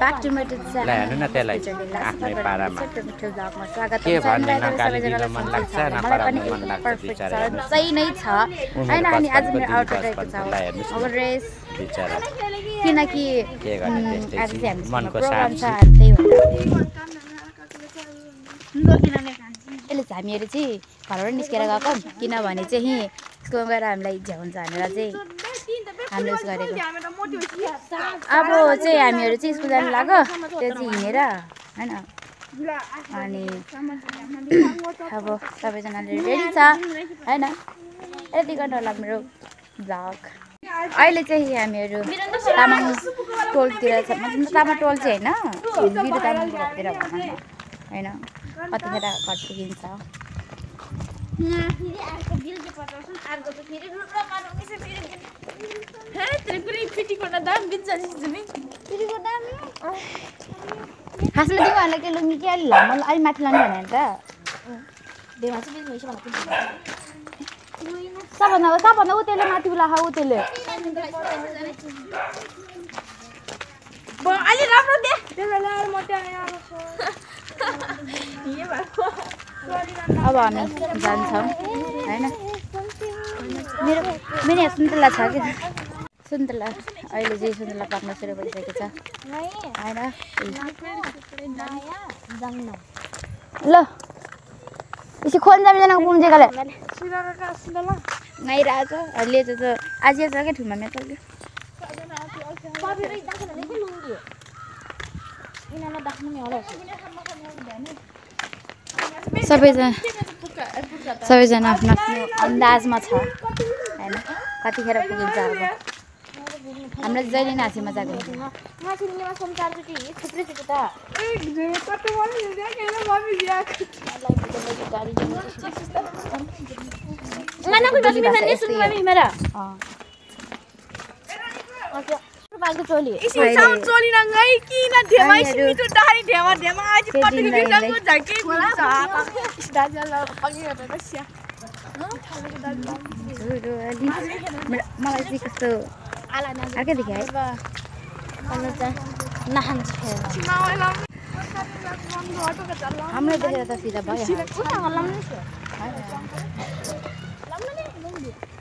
Back to my channel. ल हेर्नु न त्यसलाई आफ्नै पारामा के भन्ने नकालिदिन मन लाग्छ नपराउनु मन लाग्छ बिचारा सही नै छ हैन अनि आज मेरो आउटफिट रहेको छ अब ड्रेस बिचारा किनकि के गर्ने आज त्यस्तै चाहिँ हाम्रो मनको प्रोग्राम छ शान्ति त्यही भएर यसले हामीहरू चाहिँ घरबाट निस्केर गएको किनभने चाहिँ स्कुलमा गएर हामीलाई झ्याउँछ भनेर चाहिँ हामीले उस गरेको अब चाहिँ हामीहरू चाहिँ स्कुल जानु लाग्यो त्यो चाहिँ हिँडेर हैन अनि अब सबैजनाले रेडी छ हैन यति गर्नु होला मेरो भ्लग अहिले चाहिँ हामीहरू तामाङ टोलतिर छ मतलब तामाङ टोल चाहिँ होइन बिरु तामाङ घरतिर भनौँ न हैन कतिखेर घर पुगिन्छ खासमा तिमीहरूलाई के लुङ्गी के अलि लामो अलि माथि लाने भने त सबभन्दा उत्योले माथि उलाखा उत्योले अब हामी जान्छौँ होइन मेरो यहाँ सुन्तला छ कि सुन्तला अहिले चाहिँ सुन्तला पाक्न सुरु भइसकेको छ होइन ल यसो खोल्न जाँदैन कुन जग्गाले आइरहेको छ अहिले चाहिँ आज छ क्या ठुमा मेरो सबैजना आफ्नो आफ्नो अन्दाजमा छ होइन कतिखेर पुगिन्छ अब हामीलाई जहिले नाची मजाको हुन्छ मलाई चाहिँ कस्तो अर्कै देखेँ है हाम्रो देखेर त सिधा भइहाल्छ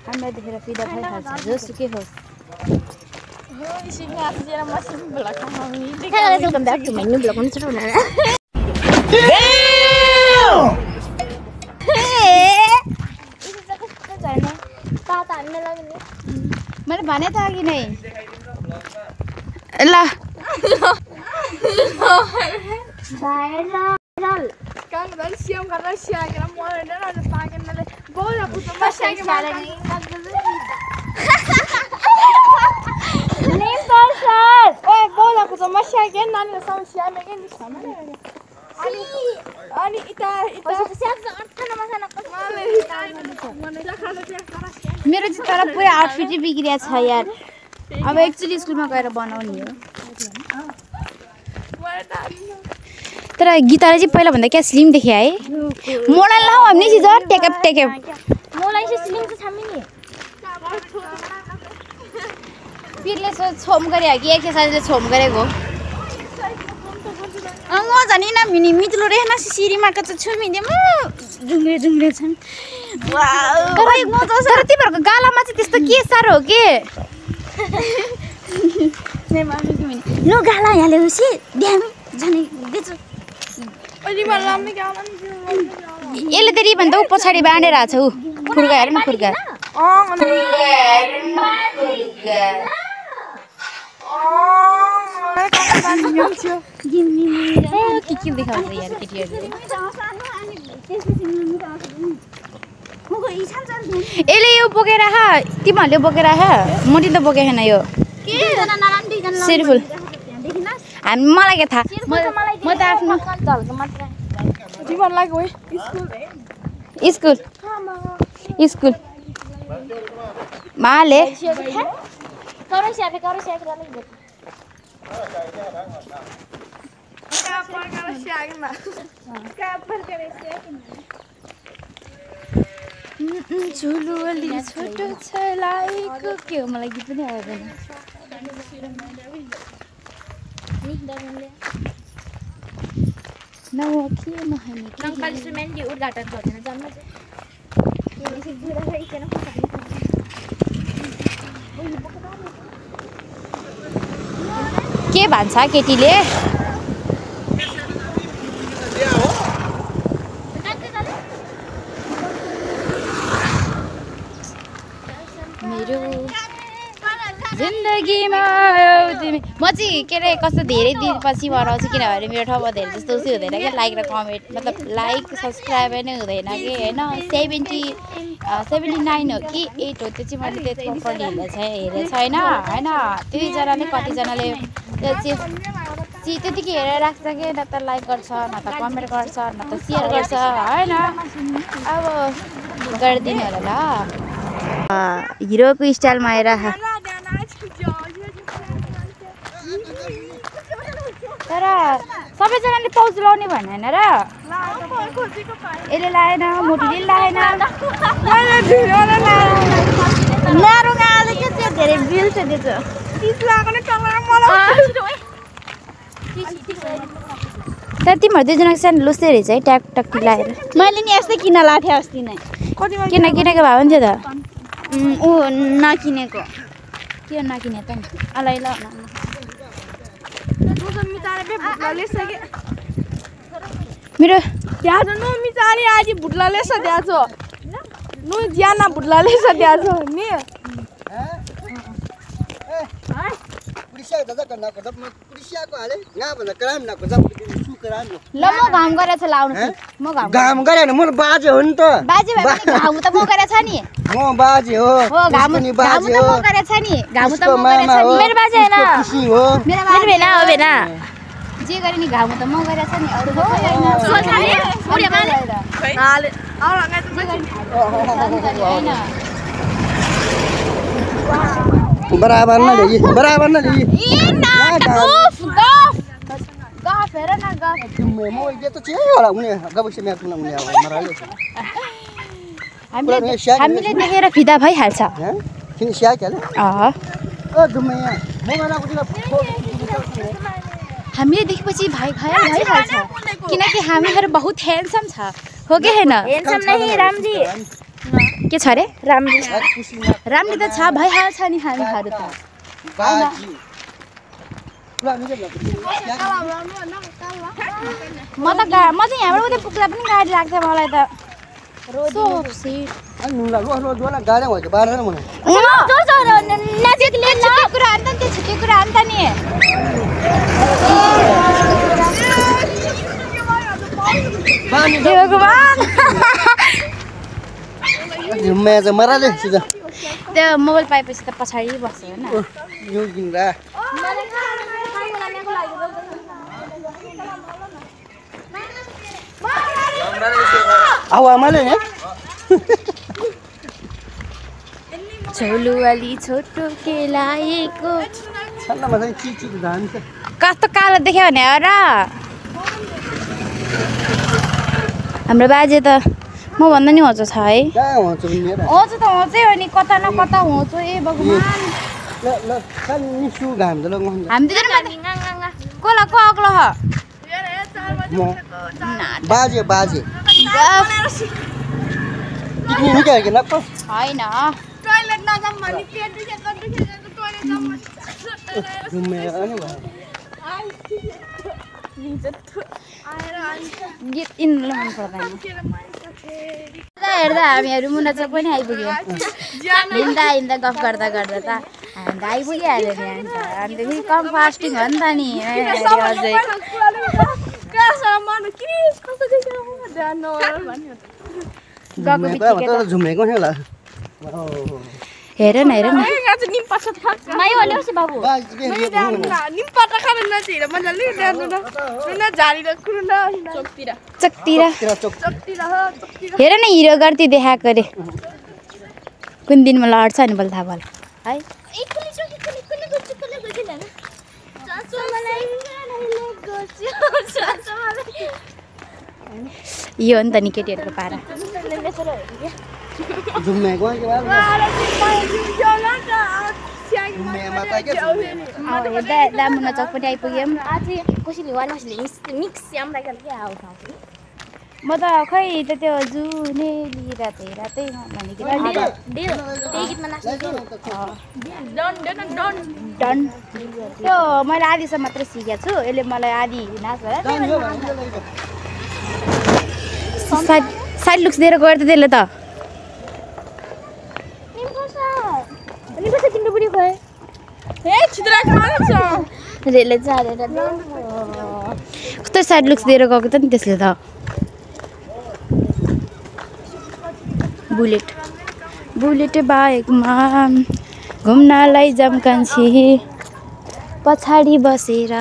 हामीलाई देखेर सिधा भइहाल्छ जोसुकै होस् मैले भने त अघि नै ल मेरो चाहिँ तर पुरै आउटफिटै बिग्रिया छ यार अब एक्चुअली स्कुलमा गएर बनाउने हो तर गीताले चाहिँ पहिला भन्दा क्या स्लिम देखे है मोडल लाऊ हामीले चिज टेकअप मलाई चाहिँ स्लिम चाहिँ छाम्मी नि पिरले छोम गरे कि एक्सर्साइजले छोम गरेको म झन् न मिनी मित्लो रे न सिरीमाको चाहिँ छुमिदिएमा जुङ्ग्रे छन् तर तिमीहरूको गालामा चाहिँ त्यस्तो के साह्रो हो के लो गाला यहाँ ल्याउँछ ड्यामी जाने दिन्छु यसले त रिबन त ऊ पछाडि बाँडेर आएको छ ऊ फुर्का हेर न फुर्का के देखाउँछ यार केटीहरूले यसले यो बोकेर हा तिमीहरूले बोकेर हा मोटी त बोकेन यो सिरिफुल हामी मलाई के थाहा म त आफ्नो स्कुल माले झुलु अलि छोटो छ लाइको के हो मलाई गीत पनि आउँदैन उद्घाटन के भन्छ केटीले मेरो जिन्दगीमा तिमी म चाहिँ के अरे कस्तो धेरै दिनपछि बनाउँछु किनभने मेरो ठाउँमा धेरै जस्तो उसी हुँदैन क्या लाइक र कमेन्ट मतलब लाइक सब्सक्राइब नै हुँदैन कि होइन 79 हो कि 8 हो त्यो चाहिँ मैले त्यति प्रपरली हेरेको छैन होइन त्यतिजनाले कतिजनाले त्यो चाहिँ त्यतिकै हेरेर राख्छ कि न त लाइक गर्छ न त कमेन्ट गर्छ न त सेयर गर्छ होइन अब गरिदिनु होला ल हिरोको स्टाइलमा आएर तर सबैजनाले पाउज लाउने भन्ने होइन र यसले लाएन मोटीले लाएन धेरै बिल छ तर तिमीहरू दुईजना सानो लुस्दै रहेछ है ट्याक टक्की लाएर मैले नि यस्तै किन लाएको थिएँ अस्ति नै किनेको भए हुन्थ्यो त ऊ नकिनेको के नकिने त अलै ल मेरो त्याजो नु मिचारी आज भुट्लाले छ त्याजो नु ज्याना भुट्लाले छ त्याजो नि ल म घाम गरेछ लाउनु म घाम गरेन म बाजे हो नि त बाजे भए पनि घाम त म गरेछ नि म बाजे हो घाम त म गरेछ नि घाम त म गरेछ नि मेरो बाजे हैन खुसी हो मेरो भेना हो भेना जे गरे नि घाम त म गरेछ नि अरु त हैन सोचाले उडे माले हाले आउला गाय त बराबर न ली बराबर न ली गफ हेर न गफ म ये त चाहिँ होला उनी गबसे म्याच हुन उनी मराले हामीले देखेर फिदा भइहाल्छ किन स्या के अ दुमैया म मलाई उनीलाई हामीले देखेपछि भइहाल्छ किनकि हामीहरू बहुत ह्यान्डसम छ हो कि हैन हेन्सम नहीं रामजी के छ रे रामजी रामले त छ भइहाल्छ नि हामीहरू त म चाहिँ यहाँबाट उतै पुग्दा पनि गाडी लाग्छ मलाई त गाडी हुन्छ बाह्र न नजिकले छुट्टै कुरा अन्त त्यो छुट्टै कुरा अन्त नि मराले सिधा त्यो मोबाइल पाएपछि त पछाडि बस्यो हैन यो किन्दा आवामाले नि छोलु अलि छोटो के लाएको छल्लामा चाहिँ चिची धान छ कस्तो कालो देख्यो भने हो र हाम्रो बाजे त म भन्दा नि होचो छ है कहाँ हुन्छ मेरो होचो त होचै हो नि कता न कता होचो ए भगवान ल ल खाली निसु घाम त ल हामी दिदैन कोला को अग्लो ह म बाजे बाजे किन निकाल के नक्क हैन टोयलेट नजाम भनी पेट दुखेको टोयलेट जाम घुमेर नि भयो गीत इनले मन पर्दैन हेर्दा हामीहरू मुनाचोक पनि आइपुग्यो हिँड्दा गफ गर्दा गर्दा त हामी त आइपुगिहाल्यो नि अन्त फेरि कम फास्टिङ हो नि त नि अझै झुमेको नि होला हेर न हेर न हिरो गर्दै देखाएको अरे कुन दिनमा लड्छ नि बल थाहा भयो है यो हो नि त नि केटीहरूको पारा झुम्मे माता के हेर्दा दामुना चौक पनि आइपुग्यौँ। आज कसैले वानसले मिक्स याम राखेर के आउँछ म त खै त त्यो जुनेली रातै रातैमा भनेको त्यही गीतमा नाच्नु डन त्यो मैले आधीसम्म मात्रै सिकेको छु। यसले मलाई आधी नाच साइड लुक्स दिएर गएर त त्यसले त रेले चालेर कस्तो साइड लुक्स दिएर गएको त नि त्यसले त। बुलेट बाइकमा घुम्नलाई जम्कान्छी पछाडि बसेर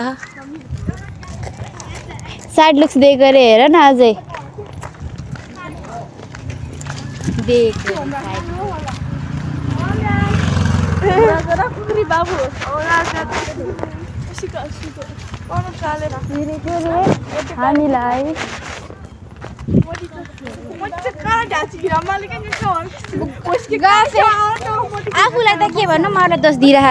साइड लुक्स दिएको अरे हेर न अझै हामीलाई आफूलाई त के भन्नु मलाई दोष दिइरह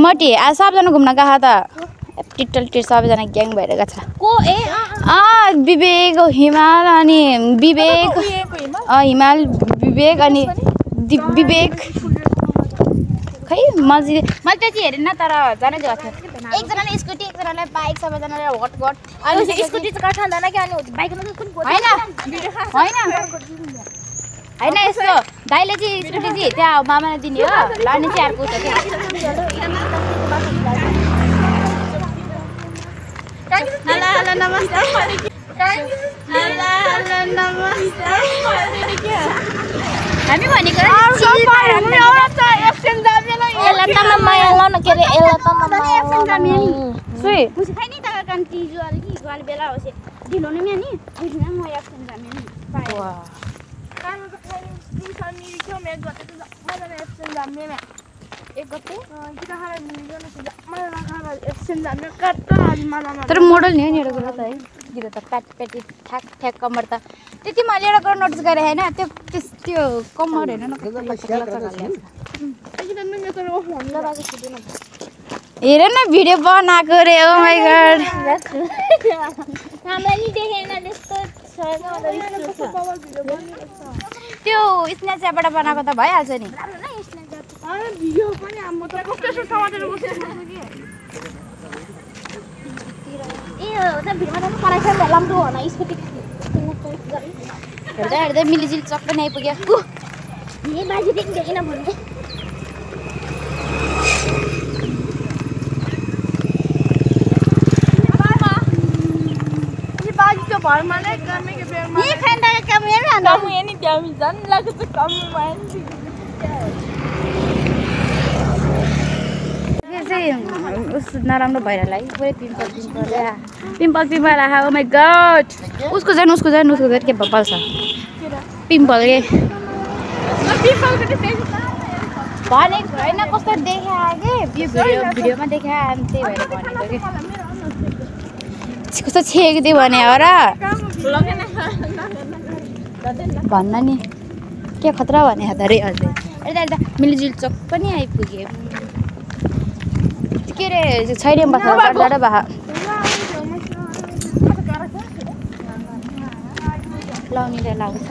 मटी आज सबजना घुम्न गएको त टिटल सबैजना ग्याङ भएर गएको छ। विवेक हिमाल अनि विवेक हिमाल विवेक अनि विवेक खै मैले त चाहिँ हेरेन तर जानै गएको थियो। एकजनाले स्कुटी एकजनालाई बाइक सबैजनाले हट स्कुटी चाहिँ काठ खाँदैन कि अनि बाइकमा होइन यस्तो दाइले चाहिँ स्कुटी चाहिँ त्यहाँ मामालाई दिने हो लाने चाहिँ अर्को छ हामी भनेको तर मोडल नि हो नि एउटा कुरा त है गिरो त प्याटी ठ्याक ठ्याक कम्मर त त्यति मैले एउटा कुरा नोटिस गरेँ होइन त्यो कम्मर हेर्नु न हेर न भिडियो बनाएको रे ओ माई गॉड त्यो स्न्यापच्याटबाट बनाएको त भइहाल्छ नि हेर्दा हेर्दै मिलिजिल चक पनि आइपुग्यो नराम्रो भइरहला है पुरै पिम्पल आहा ओ माई गॉड उसको झन् के बब्बल छ पिम्पल के भनेको होइन कस्तो देखायो कि यो भिडियोमा देखायो अनि त्यही भएर भनेको कि कस्तो छेकिदियो भने हो र भन्न नि के खतरा भने अरे अझै यता मिलिजुल चोक पनि आइपुग्यो के अरे छैन बस्दा भा लाउनेले लाउँछ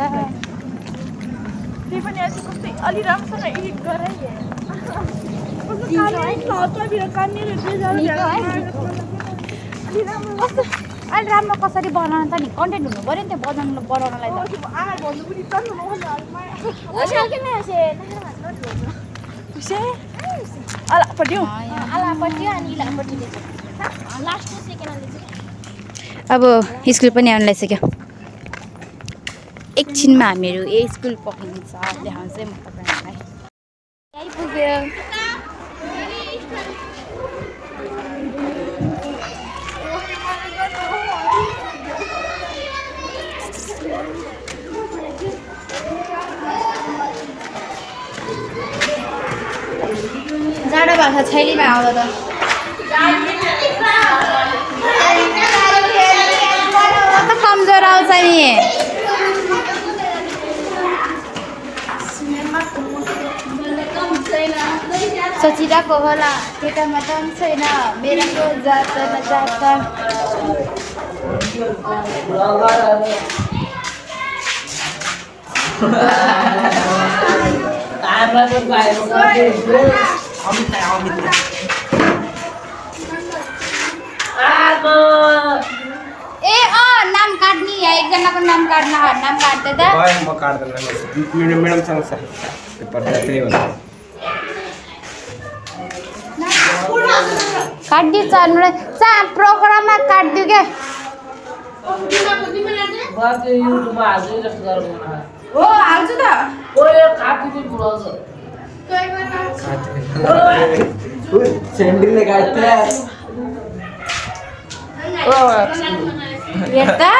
अहिले राम्रो कसरी बनाउनु त नि कन्टेन्ट हुनु पऱ्यो नि त्यो बनाउनलाई अब स्कुल पनि आउनु लागिसक्यो एकछिनमा हामीहरू यही स्कुल पक्रिन्छ देखाउँछ म तपाईँहरूलाई आइपुग्यो छ छैलीमा आउँदा त कमजोर आउँछ नि सोचिरहेको होला केटामा दम छैन मेरो जात नजात ए नाम काट्ने एकजनाको नाम काट्न नाम काट्दै त म काट्दैन म्याडमसँग छ पेपर त्यही हो काट्दियो चा प्रोग्राममा काट्दियो क्या हो हाल्छु त सेन्डिङले काट्थे यता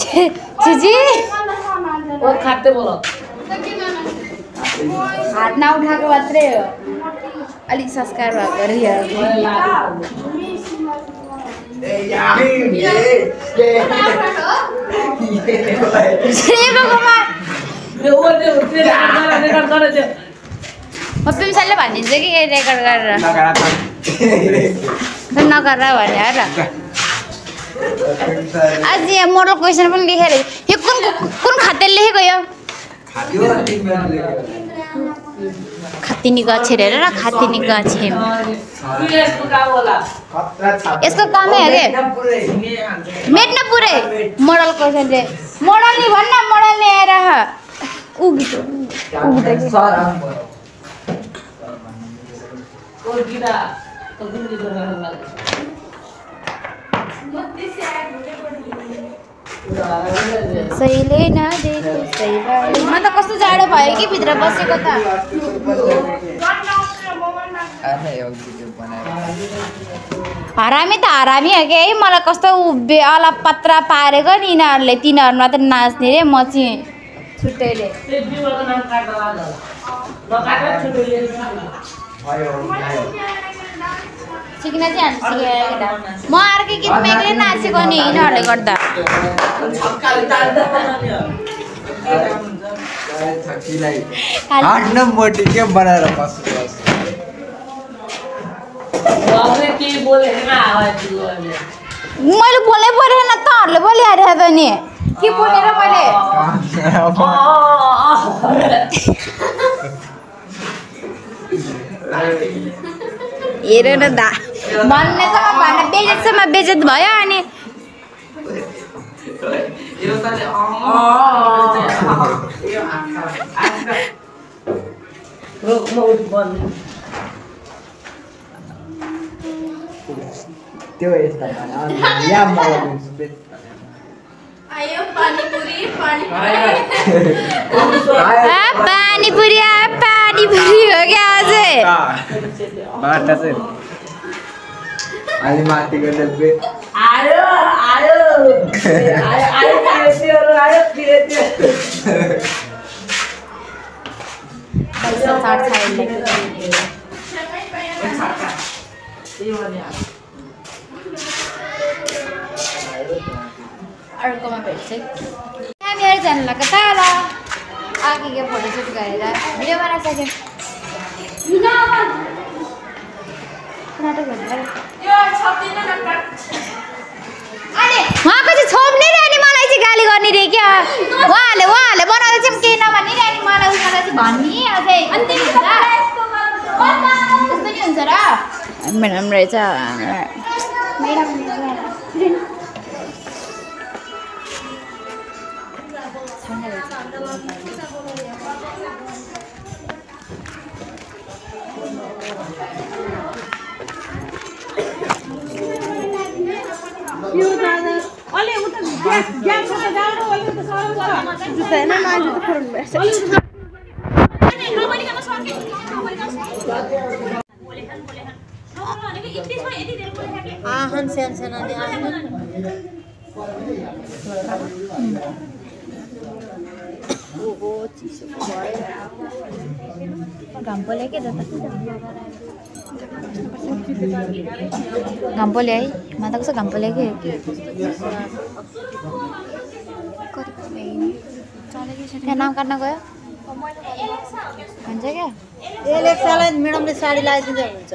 छिजी हात नउठाएको मात्रै हो अलिक संस्कार भएको म पिम्साले भनिदिन्छु कि रेकर्ड गरेर नगर भने र आज यहाँ मोडल क्वेसन पनि लेखेर यो कुन खातेले लेखेको यो खातिनी गछ हेरेर र खातिनी गछ यसको कामै अरे मेट्न पुरै मोडल क्वेसन चाहिँ मोडल नि भन्न मोडल नि आएर सहीले नदेख्नु सही भयो म त कस्तो जाडो भयो कि भित्र बसेको त हरामी त हरामी हो कि है मलाई कस्तो उभे अलप पत्रा पारेको नि यिनीहरूले तिनीहरूमा त नाच्ने रे म चाहिँ छुट्टैले सिक्न चाहिँ हामी सिकेर म अर्कै गीत मेग्लै नाचेको नि यिनीहरूले गर्दा मोटी के बनाएर बस्छु मैले बोलै परेन तहरूले बोलिहाल्यो त नि के बोलेर मैले हेर न दा भन्नेसम्म भन्न बेजेतसम्म बेजेत भयो अनि त्यो यस्ता यहाँ पानीपुरी हो क्या अझै बाटा चाहिँ अहिले माथिको डब्बे अर्कोमा भेट्छ हामीहरू जानु लाग्यो तल आगे फोटोसुट गरेर भिडियो बनाइसक्यो उहाँको चाहिँ छोप्ने रे अनि मलाई चाहिँ गाली गर्ने रे क्या उहाँहरूले बनाउँदा चाहिँ केही नभन्ने रे अनि मलाई उसलाई चाहिँ भन्ने अझै त्यस्तो नि हुन्छ र म्याडम रहेछ म्याडम घामपोले के दादा घामपोले है माता कसो घामपोले के क्या नाम काट्न गयो भन्छ क्या एलेक्सालाई म्याडमले साडी लगाइदिँदै हुन्छ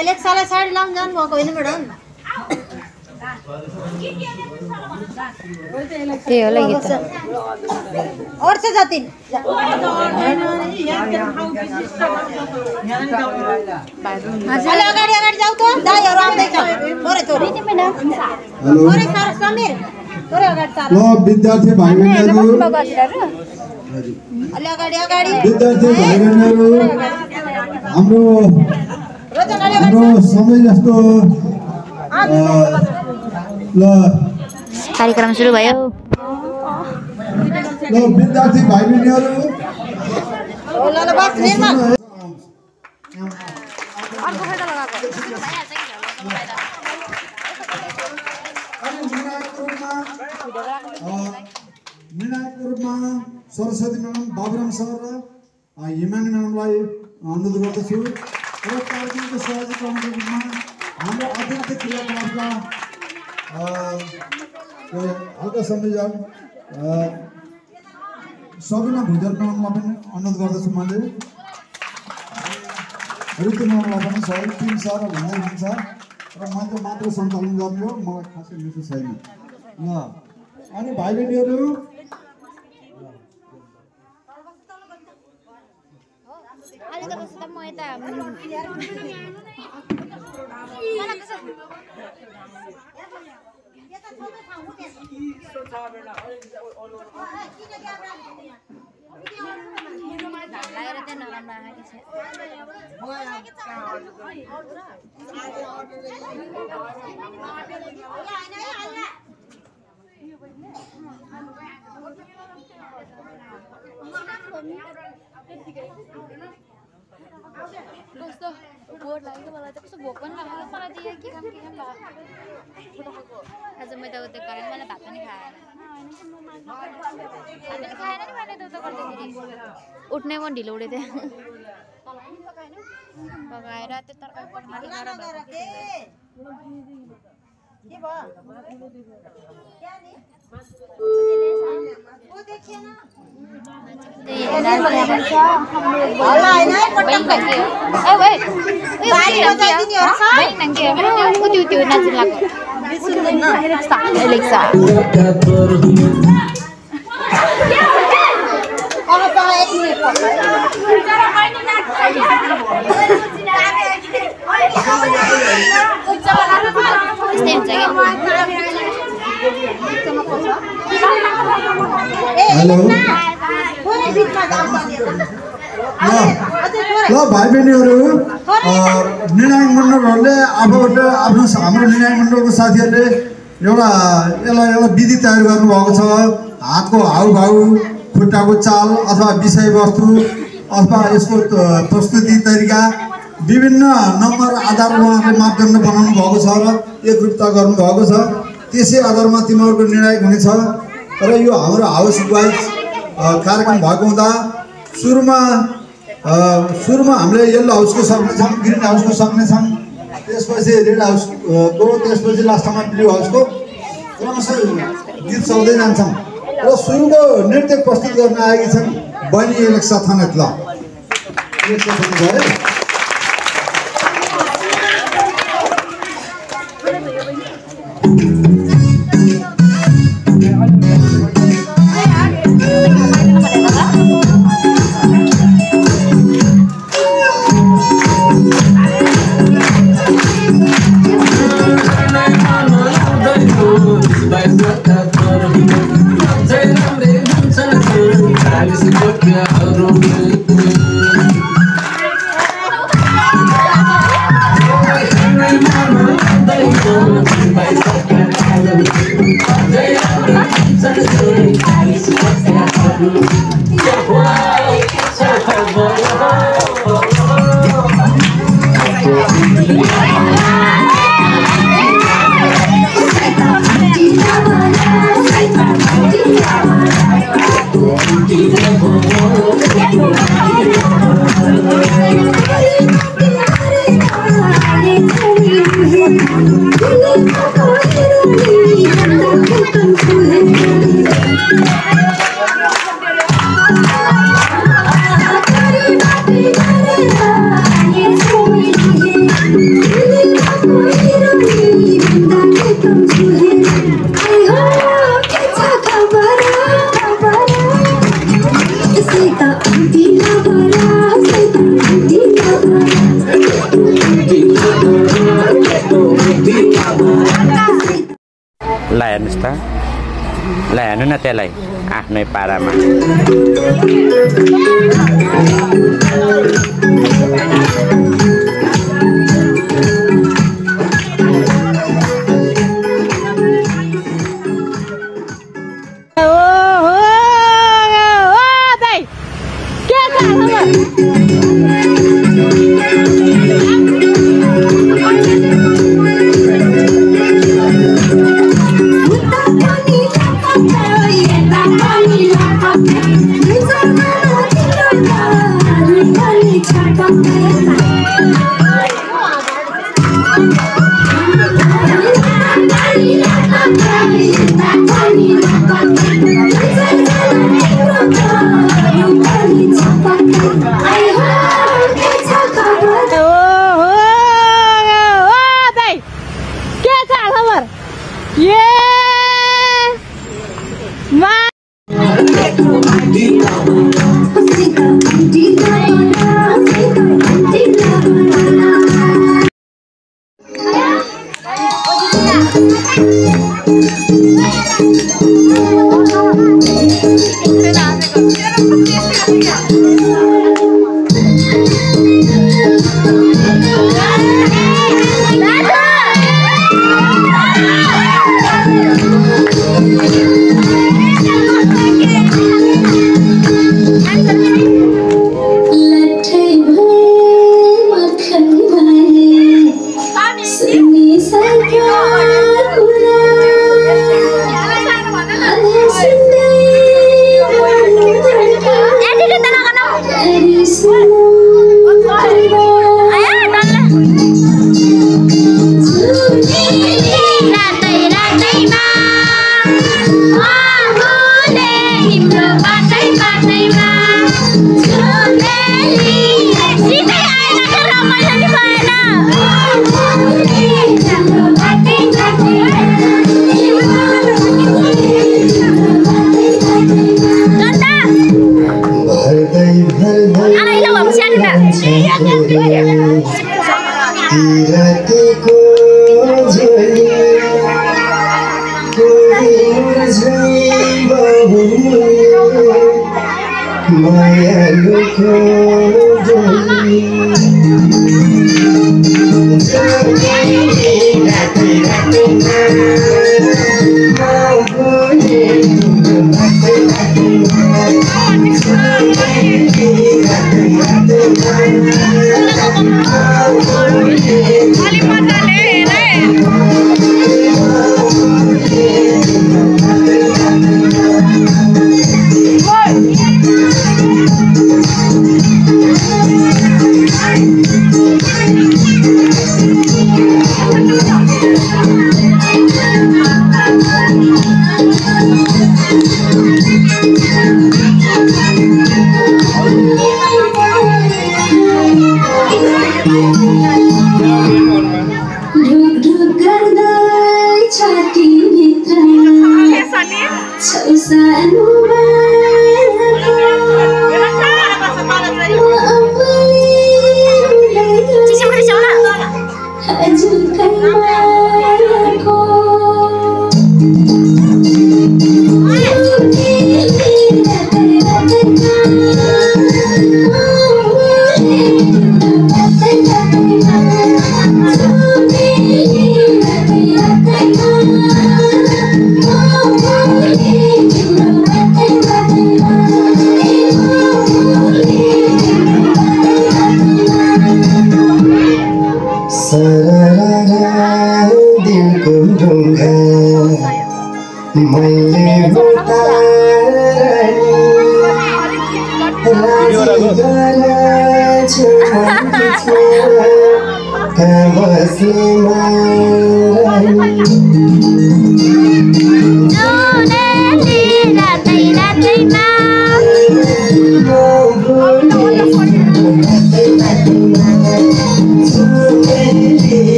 एलेक्सालाई साडी लाउन जानु भएको होइन म्याडम त्यही होला गीत अर्छ जति अगाडि अगाडि जाऊ त दाइहरू आउँदैछ थोरै थोरै थोरै सर समीर थोरै अगाडि चाल ल विद्यार्थी भाइ बहिनीहरु अलि अगाडि अगाडि विद्यार्थी भाइ बहिनीहरु हाम्रो समय जस्तो ल कार्यक्रम सुरु भयो ल विद्यार्थी भाइ बहिनीहरु ल ल बस निर्मा निर्णायकको रूपमा सरस्वती म्याडम बाबुराम सर र हिमानी म्याडमलाई अनुरोध गर्दछु र कार्यक्रमको सहयोगको रूपमा हाम्रो अतिरिक्त क्रियाकलापका हल्का संयोजक सबिना भुजेल म्याडमलाई पनि अनुरोध गर्दछु मैले ऋतु म्याडमलाई पनि सहयोग टिम सर भन्दै हुन्छ र मैले मात्र सञ्चालन गर्ने हो मलाई खासै मिठो छैन ल अनि भाइ बहिनीहरू बोर्ड लाग्यो मलाई त कस्तो भोक पनि लाग्यो मलाई त यहाँ के काम आज मैले त उता गरेँ मलाई भात पनि खाएन भात खाएन नि मैले त उता गर्दाखेरि उठ्नै पनि ढिलो उठेको थिएँ पकाएर त्यो तरकारी पकाएर ल भाइ बहिनीहरू निर्णायक मण्डलहरूले आफूबाट आफ्नो हाम्रो निर्णायक मण्डलको साथीहरूले यसलाई विधि तयार गर्नुभएको छ हातको हाउभाउ खुट्टाको चाल अथवा विषयवस्तु अथवा यसको प्रस्तुति तरिका विभिन्न नम्बर आधार उहाँहरूले मापदण्ड बनाउनु भएको छ र एकरूपता गर्नुभएको छ त्यसै आधारमा तिमीहरूको निर्णायक हुनेछ र यो हाम्रो हाउस वाइज कार्यक्रम भएको हुँदा सुरुमा हामीले येल्लो हाउसको सक्नेछौँ ग्रिन हाउसको सक्नेछौँ त्यसपछि रेड हाउसको त्यसपछि लास्टमा ब्लू हाउसको क्रमशः गीत चल्दै जान्छौँ र सुरुको नृत्य प्रस्तुत गर्न आएकी छन् बहिनी एलेक्सा थनेत ल हेर्नुहोस् त ल हेर्नु न त्यसलाई आफ्नै पारामा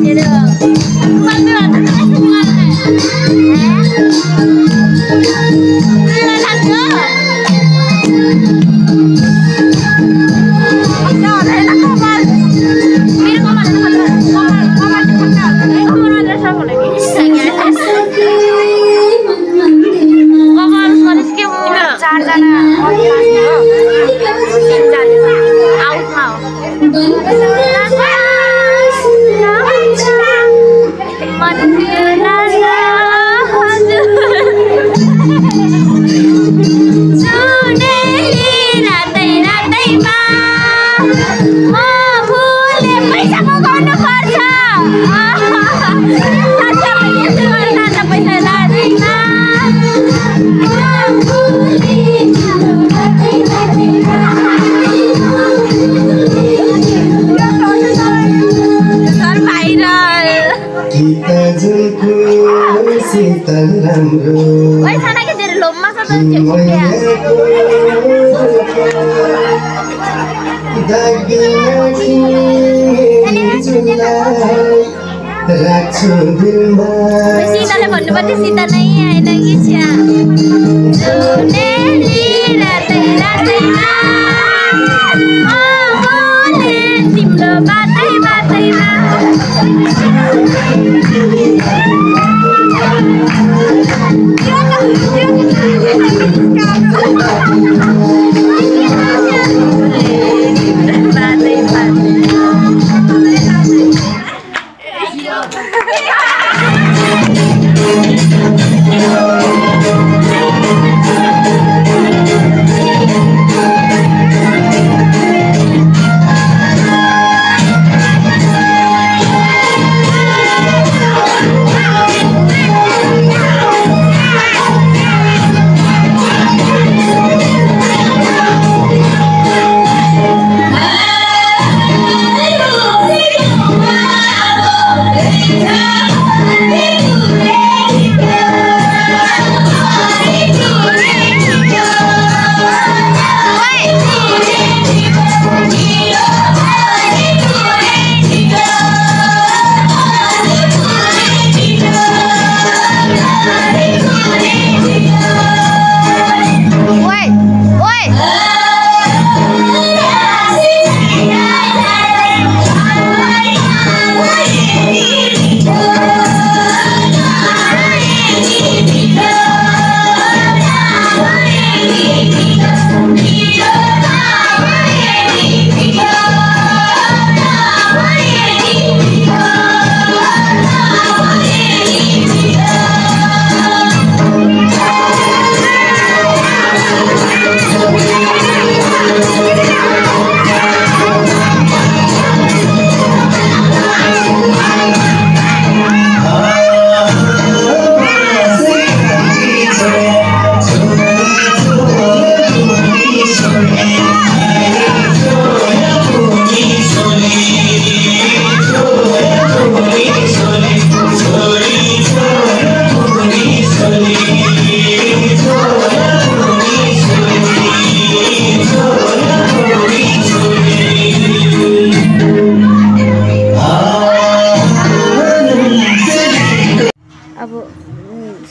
Get up. बाटैमा म फुलले पैसा पकाउनु पर्छ पैसा लाग्दैन पैसा के तेरे लोममा छ त सीताले भन्नुपर्थ्यो सीता नै आएन कि छ्या तिम्रो बाटै बाटैमा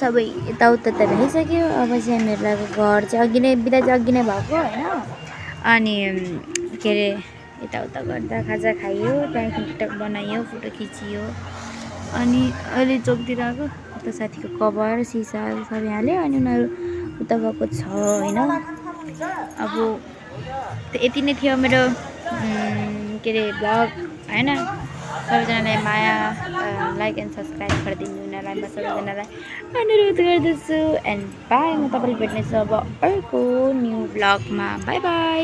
सबै यताउता त भइसक्यो। अब चाहिँ हामीहरूको घर चाहिँ अघि नै बिदा चाहिँ अघि नै भएको होइन। अनि के अरे यताउता गर्दा खाजा खाइयो, त्यहाँदेखि टिकटक बनाइयो, फोटो खिचियो। अनि अहिले चोकतिर आएको उता साथीको कभर सिसा सबै हाल्यो। अनि उनीहरू उता गएको छ होइन। अब यति नै थियो मेरो के अरे भ्लग होइन। सबैजनालाई माया लाइक एन्ड सब्सक्राइब गरिदिनु उनीहरूलाई म सबैजनालाई अनुरोध गर्दछु। And by. म तपाईँलाई भेट्नेछु अब अर्को न्यू भ्लगमा। By by.